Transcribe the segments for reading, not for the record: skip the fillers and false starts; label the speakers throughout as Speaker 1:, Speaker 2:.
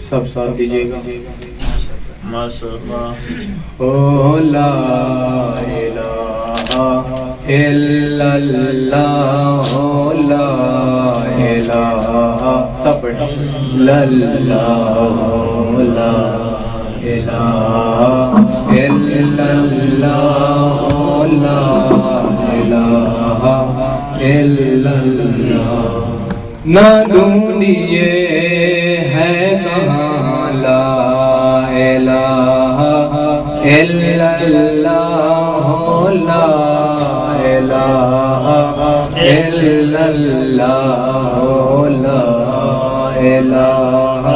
Speaker 1: سب ساتھ دیجیے گا.
Speaker 2: ماشاءاللہ.
Speaker 1: او لا الہ الا اللہ لا الہ سب پڑھیں لا اللہ لا الہ الا اللہ لا الہ الا اللہ. نہ ڈھونڈیے ہے کہاں لا الہ الا اللہ لا الہ الا اللہ لا الہ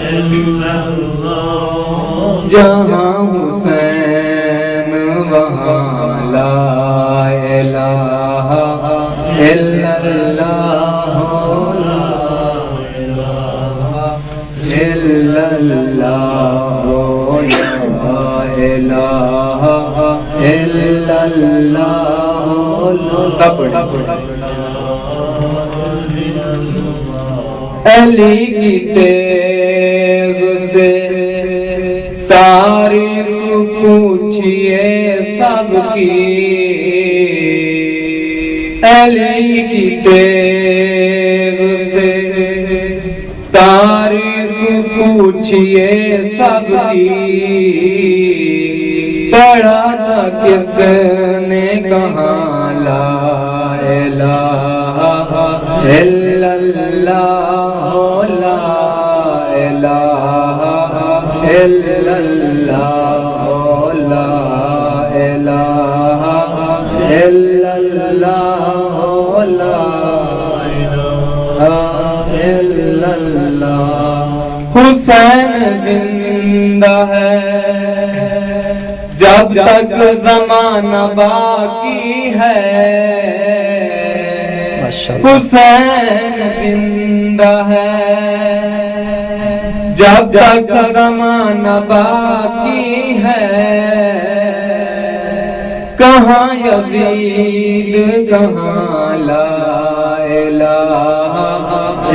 Speaker 1: الا اللہ. جہاں حسین وہاں لا الہ الا اللہ الا اللہ لا الہ الا اللہ. سب علی کی تیغ سے تاریخ پوچھئے سب کی. علی کی تیغ سے تاریخ پوچھئے سب کی. پڑھا تھا کس نے کہاں لا الہ الا اللہ لا الہ الا اللہ لا الہ الا اللہ لا الہ الا اللہ. حسین زندہ ہے جب تک زمانہ باقی ہے. حسین زندہ ہے جب تک زمانہ باقی ہے. کہاں یزید کہاں لا الہ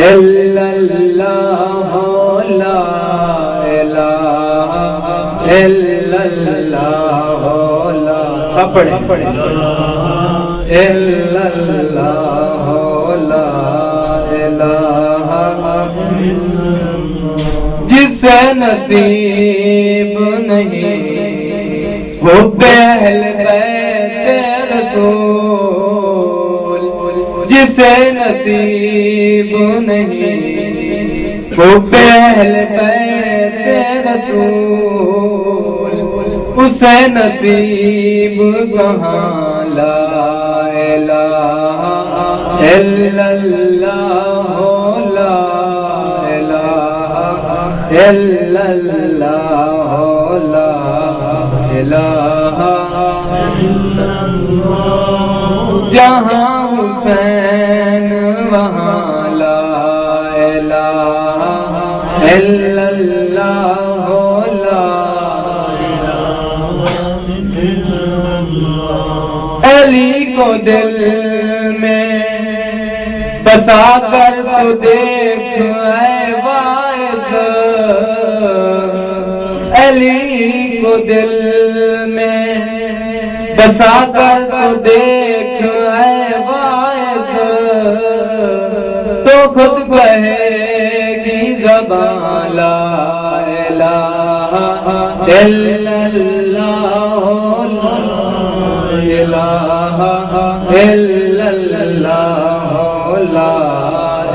Speaker 1: الا اللہ لا الہ الا اللہ لا. سب پڑھیں الا اللہ لا الہ. جسے نصیب نہیں حب اہل بیت رسول. جسے نصیب نہیں حب اہل بیت رسول. اسے نصیب کہاں لا الہ الا اللہ لا الہ الا اللہ لا الہ الا اللہ. جہاں حسین وہاں لا الہ الا اللہ لا علی کو دل میں بسا کر تو دیکھ اے واعظ. علی کو دل میں بسا کر تو دیکھ اے واعظ. تو خود کہے گی زبان لا الہ الا اللہ الہ الا اللہ لا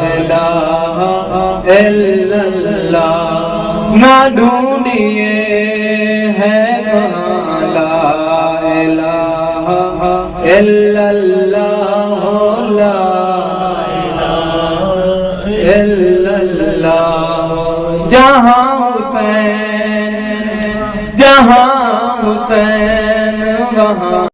Speaker 1: الہ الا اللہ. نہ ڈھونڈیے ہے کہاں لا الہ الا اللہ لا الہ الا اللہ. جہاں حسین وہاں